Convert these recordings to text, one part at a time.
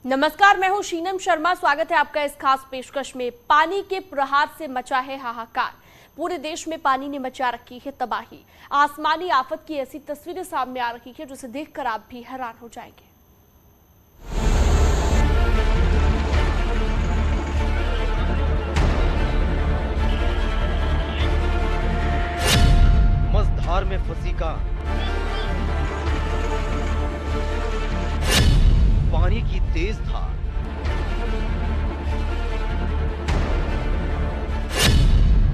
नमस्कार, मैं हूं शीनम शर्मा। स्वागत है आपका इस खास पेशकश में। पानी के प्रहार से मचा है हाहाकार। पूरे देश में पानी ने मचा रखी है तबाही। आसमानी आफत की ऐसी तस्वीरें सामने आ रही है जिसे देखकर आप भी हैरान हो जाएंगे। मझधार में फंसी कार, पानी की तेज धार,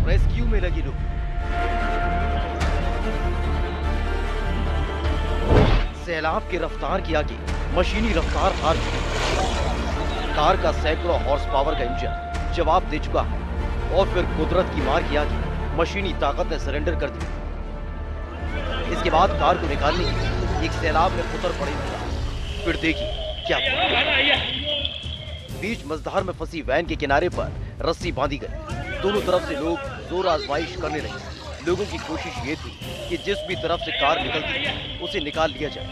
रेस्क्यू में लगी लोग, सैलाब की रफ्तार की आगे मशीनी रफ्तार हार गई। कार का सैकड़ों हॉर्स पावर का इंजन जवाब दे चुका है और फिर कुदरत की मार की आगे मशीनी ताकत ने सरेंडर कर दी। इसके बाद कार को निकालने के लिए एक सैलाब में उतर पड़ी थी। फिर देखिए क्या बीच मझधार में फंसी वैन के किनारे पर रस्सी बांधी गई। दोनों तरफ से लोग जोर आजमाइश करने लगे। लोगों की कोशिश ये थी कि जिस भी तरफ से कार निकलती उसे निकाल लिया जाए।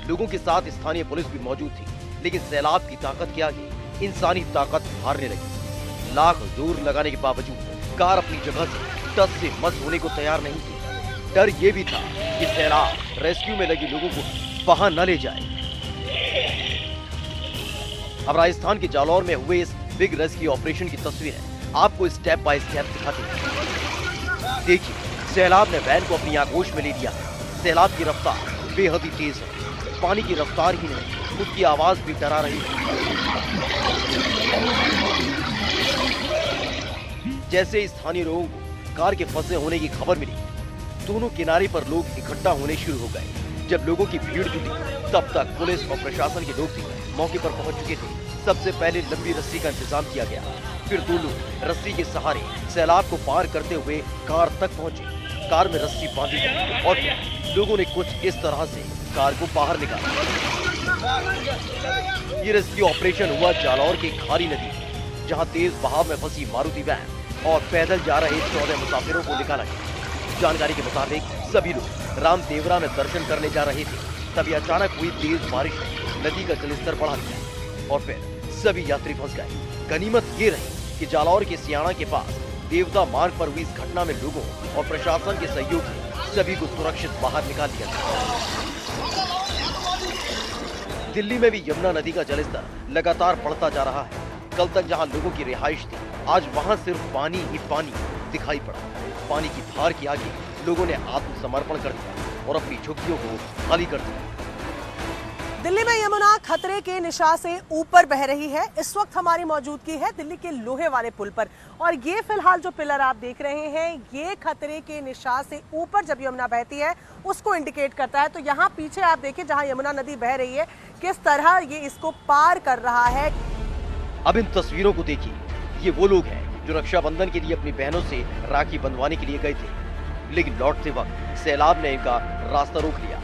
लोगों के साथ स्थानीय पुलिस भी मौजूद थी, लेकिन सैलाब की ताकत के आगे इंसानी ताकत हारने लगी। लाख जोर लगाने के बावजूद कार अपनी जगह से टस से मस होने को तैयार नहीं थी। डर ये भी था कि सैलाब रेस्क्यू में लगे लोगों को वहां न ले जाए। अब राजस्थान के जालौर में हुए इस बिग रेस्क्यू ऑपरेशन की तस्वीरें आपको स्टेप बाय स्टेप दिखाते हैं। देखिए, सैलाब ने वैन को अपनी आगोश में ले लिया। सैलाब की रफ्तार बेहद ही तेज है। पानी की रफ्तार ही नहीं, उसकी आवाज भी डरा रही है। जैसे स्थानीय लोगों को कार के फंसे होने की खबर मिली, दोनों किनारे पर लोग इकट्ठा होने शुरू हो गए। जब लोगों की भीड़ जुटी, तब तक पुलिस और प्रशासन के लोग भी मौके पर पहुंच चुके थे। सबसे पहले लंबी रस्सी का इंतजाम किया गया। फिर दो लोग रस्सी के सहारे सैलाब को पार करते हुए कार तक पहुंचे। कार में रस्सी बांधी गई और लोगों ने कुछ इस तरह से कार को बाहर निकाला। ये रेस्क्यू ऑपरेशन हुआ जालौर की खारी नदी, जहां तेज बहाव में फंसी मारुति वैन और पैदल जा रहे 14 मुसाफिरों को निकाला गया। जानकारी के मुताबिक सभी लोग रामदेवरा में दर्शन करने जा रहे थे। तभी अचानक हुई तेज बारिश ने नदी का जलस्तर बढ़ा दिया और फिर सभी यात्री फंस गए। गनीमत ये रही कि जालौर के सियाणा के पास देवदा मार्ग पर हुई इस घटना में लोगों और प्रशासन के सहयोग से सभी को सुरक्षित बाहर निकाल लिया गया। दिल्ली में भी यमुना नदी का जलस्तर लगातार बढ़ता जा रहा है। कल तक जहां लोगों की रिहाइश थी, आज वहां सिर्फ पानी ही पानी दिखाई पड़ा। पानी की धार के आगे लोगों ने आत्मसमर्पण कर दिया और अपनी झुग्गियों को खाली कर दिया। दिल्ली में यमुना खतरे के निशान से ऊपर बह रही है। इस वक्त हमारी मौजूदगी है दिल्ली के लोहे वाले पुल पर और ये फिलहाल जो पिलर आप देख रहे हैं, ये खतरे के निशान से ऊपर जब यमुना बहती है उसको इंडिकेट करता है। तो यहाँ पीछे आप देखिए, जहाँ यमुना नदी बह रही है, किस तरह ये इसको पार कर रहा है। अब इन तस्वीरों को देखिए। ये वो लोग हैं जो रक्षाबंधन के लिए अपनी बहनों से राखी बंधवाने के लिए गए थे, लेकिन लौटते वक्त सैलाब ने इनका रास्ता रोक लिया।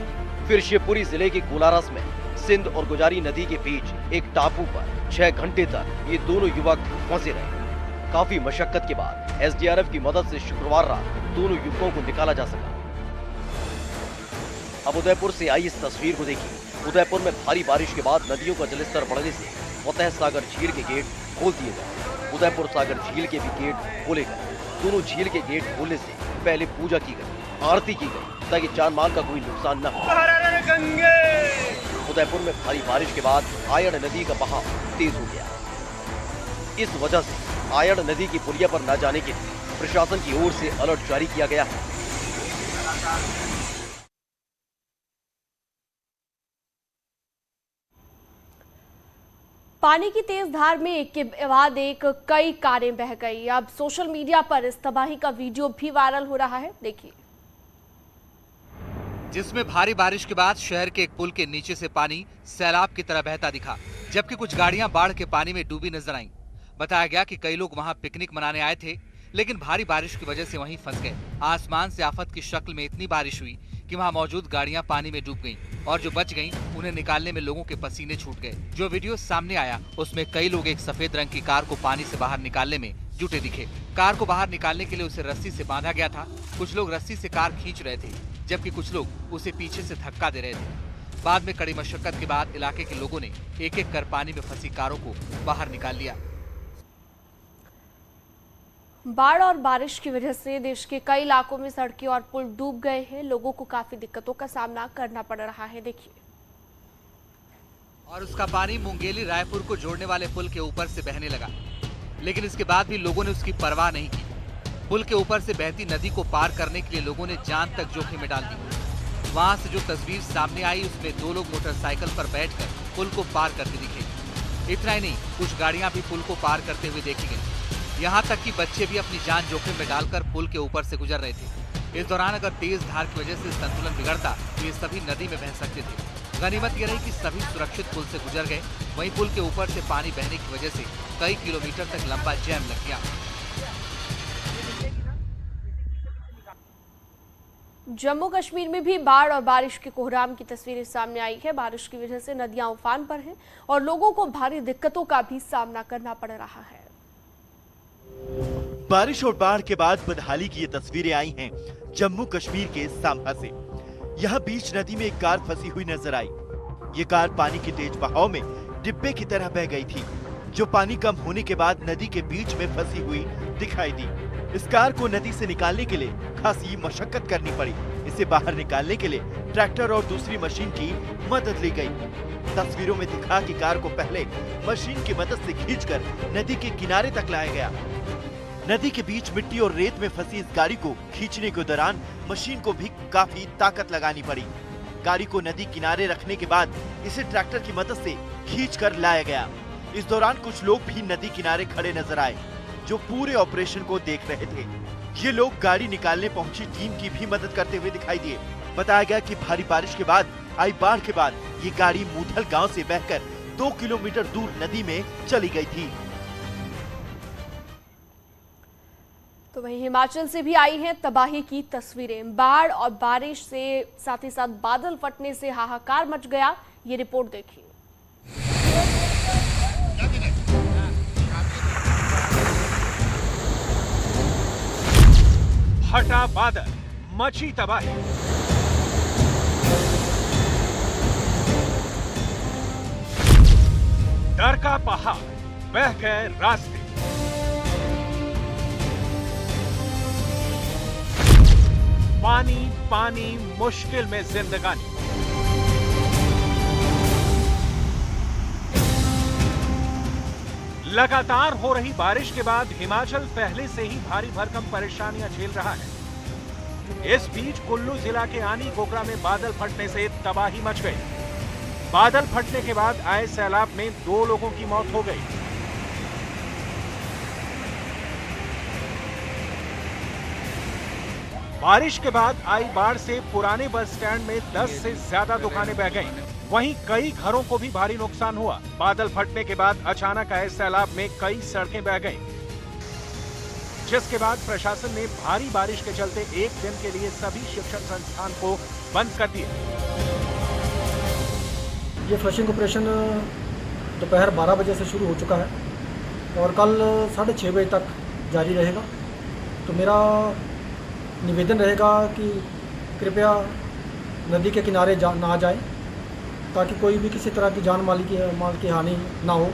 फिर शिवपुरी जिले के कोलारस में सिंध और गुजारी नदी के बीच एक टापू पर 6 घंटे तक ये दोनों युवक फंसे रहे। काफी मशक्कत के बाद एसडीआरएफ की मदद से शुक्रवार रात दोनों युवकों को निकाला जा सका। अब उदयपुर से आई इस तस्वीर को देखिए। उदयपुर में भारी बारिश के बाद नदियों का जलस्तर बढ़ने से फतेह सागर झील के गेट खोल दिए गए। उदयपुर सागर झील के भी गेट खोले गए। दोनों झील के गेट खोलने से पहले पूजा की गई, आरती की गई, ताकि जान माल का कोई नुकसान न हो। उदयपुर में भारी बारिश के बाद आयड़ नदी का बहाव तेज हो गया। इस वजह से आयड़ नदी की पुलिया पर न जाने के लिए प्रशासन की ओर से अलर्ट जारी किया गया है। पानी की तेज धार में एक के बाद एक कई कारें बह गई। अब सोशल मीडिया पर इस तबाही का वीडियो भी वायरल हो रहा है, देखिए। जिसमें भारी बारिश के बाद शहर के एक पुल के नीचे से पानी सैलाब की तरह बहता दिखा, जबकि कुछ गाड़ियां बाढ़ के पानी में डूबी नजर आईं। बताया गया कि कई लोग वहां पिकनिक मनाने आए थे, लेकिन भारी बारिश की वजह से वहीं फंस गए। आसमान से आफत की शक्ल में इतनी बारिश हुई कि वहां मौजूद गाड़ियां पानी में डूब गईं और जो बच गईं उन्हें निकालने में लोगों के पसीने छूट गए। जो वीडियो सामने आया उसमें कई लोग एक सफेद रंग की कार को पानी से बाहर निकालने में जुटे दिखे। कार को बाहर निकालने के लिए उसे रस्सी से बांधा गया था। कुछ लोग रस्सी से कार खींच रहे थे, जबकि कुछ लोग उसे पीछे से धक्का दे रहे थे। बाद में कड़ी मशक्कत के बाद इलाके के लोगों ने एक एक कर पानी में फंसी कारों को बाहर निकाल लिया। बाढ़ और बारिश की वजह से देश के कई इलाकों में सड़कें और पुल डूब गए हैं। लोगों को काफी दिक्कतों का सामना करना पड़ रहा है। देखिए, और उसका पानी मुंगेली रायपुर को जोड़ने वाले पुल के ऊपर से बहने लगा, लेकिन इसके बाद भी लोगों ने उसकी परवाह नहीं की। पुल के ऊपर से बहती नदी को पार करने के लिए लोगों ने जान तक जोखिम में डाल दी। वहां से जो तस्वीर सामने आई उसमें 2 लोग मोटरसाइकिल पर बैठकर पुल को पार करते दिखे। इतना ही नहीं, कुछ गाड़ियां भी पुल को पार करते हुए देखी गई। यहाँ तक कि बच्चे भी अपनी जान जोखिम में डालकर पुल के ऊपर से गुजर रहे थे। इस दौरान अगर तेज धार की वजह से संतुलन बिगड़ता तो ये सभी नदी में बह सकते थे। गनीमत ये रही कि सभी सुरक्षित पुल से गुजर गए। वहीं पुल के ऊपर से पानी बहने की वजह से कई किलोमीटर तक लंबा जैम लग गया। जम्मू कश्मीर में भी बाढ़ और बारिश के कोहराम की तस्वीरें सामने आई है। बारिश की वजह से नदियां उफान पर हैं और लोगों को भारी दिक्कतों का भी सामना करना पड़ रहा है। बारिश और बाढ़ के बाद बदहाली की ये तस्वीरें आई हैं जम्मू कश्मीर के सांबा से। यहाँ बीच नदी में एक कार फंसी हुई नजर आई। ये कार पानी के तेज बहाव में डिब्बे की तरह बह गई थी, जो पानी कम होने के बाद नदी के बीच में फंसी हुई दिखाई दी। इस कार को नदी से निकालने के लिए खासी मशक्कत करनी पड़ी। इसे बाहर निकालने के लिए ट्रैक्टर और दूसरी मशीन की मदद ली गई। तस्वीरों में दिखा कि कार को पहले मशीन की मदद से खींचकर नदी के किनारे तक लाया गया। नदी के बीच मिट्टी और रेत में फंसी इस गाड़ी को खींचने के दौरान मशीन को भी काफी ताकत लगानी पड़ी। गाड़ी को नदी किनारे रखने के बाद इसे ट्रैक्टर की मदद से खींचकर लाया गया। इस दौरान कुछ लोग भी नदी किनारे खड़े नजर आए, जो पूरे ऑपरेशन को देख रहे थे। ये लोग गाड़ी निकालने पहुंची टीम की भी मदद करते हुए दिखाई दिए। बताया गया कि भारी बारिश के बाद आई बाढ़ के बाद ये गाड़ी मूथल गांव से बहकर 2 किलोमीटर दूर नदी में चली गई थी। तो वहीं हिमाचल से भी आई हैं तबाही की तस्वीरें। बाढ़ और बारिश से साथ ही साथ बादल फटने से हाहाकार मच गया। ये रिपोर्ट देखिए। फटा बादल, मची तबाही। डर का पहाड़, बह गए रास्ते। पानी पानी मुश्किल में जिंदगानी। लगातार हो रही बारिश के बाद हिमाचल पहले से ही भारी भरकम परेशानियां झेल रहा है। इस बीच कुल्लू जिला के आनी गोगरा में बादल फटने से तबाही मच गई। बादल फटने के बाद आए सैलाब में 2 लोगों की मौत हो गई। बारिश के बाद आई बाढ़ से पुराने बस स्टैंड में 10 से ज्यादा दुकानें बह गईं। वहीं कई घरों को भी भारी नुकसान हुआ। बादल फटने के बाद अचानक आए सैलाब में कई सड़कें बह गईं, जिसके बाद प्रशासन ने भारी बारिश के चलते एक दिन के लिए सभी शिक्षण संस्थान को बंद कर दिए। ये फ्लशिंग ऑपरेशन दोपहर 12 बजे से शुरू हो चुका है और कल 6:30 बजे तक जारी रहेगा। तो मेरा निवेदन रहेगा कि कृपया नदी के किनारे ना जाएं, ताकि कोई भी किसी तरह की जान माल की हानि ना हो।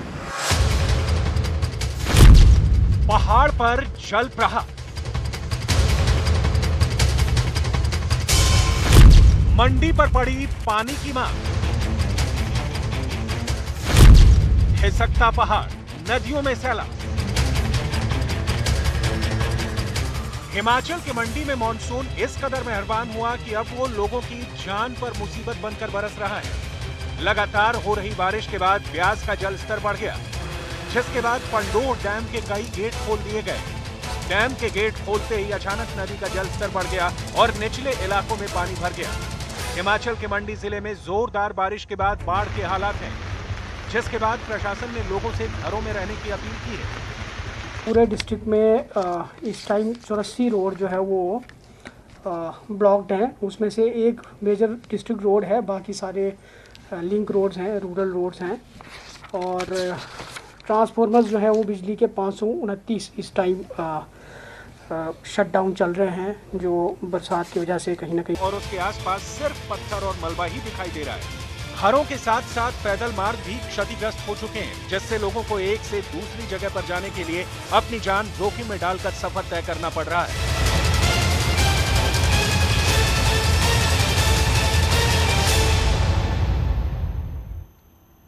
पहाड़ पर जल प्रहार, मंडी पर पड़ी पानी की मांग। खिसकता पहाड़, नदियों में सैलाब। हिमाचल के मंडी में मॉनसून इस कदर मेहरबान हुआ कि अब वो लोगों की जान पर मुसीबत बनकर बरस रहा है। लगातार हो रही बारिश के बाद ब्यास का जल स्तर बढ़ गया, जिसके बाद पंडोह डैम के कई गेट खोल दिए गए। डैम के गेट खोलते ही अचानक नदी का जल स्तर बढ़ गया और निचले इलाकों में पानी भर गया। हिमाचल के मंडी जिले में जोरदार बारिश के बाद बाढ़ के हालात हैं, जिसके बाद प्रशासन ने लोगों से घरों में रहने की अपील की है। पूरे डिस्ट्रिक्ट में इस टाइम 84 रोड जो है वो ब्लॉक्ड हैं। उसमें से एक मेजर डिस्ट्रिक्ट रोड है, बाकी सारे लिंक रोड्स हैं, रूरल रोड्स हैं। और ट्रांसफार्मर्स जो है वो बिजली के 529 इस टाइम शट डाउन चल रहे हैं, जो बरसात की वजह से कहीं ना कहीं। और उसके आसपास सिर्फ पत्थर और मलबा ही दिखाई दे रहा है। घरों के साथ साथ पैदल मार्ग भी क्षतिग्रस्त हो चुके हैं, जिससे लोगों को एक से दूसरी जगह पर जाने के लिए अपनी जान जोखिम में डालकर सफर तय करना पड़ रहा है।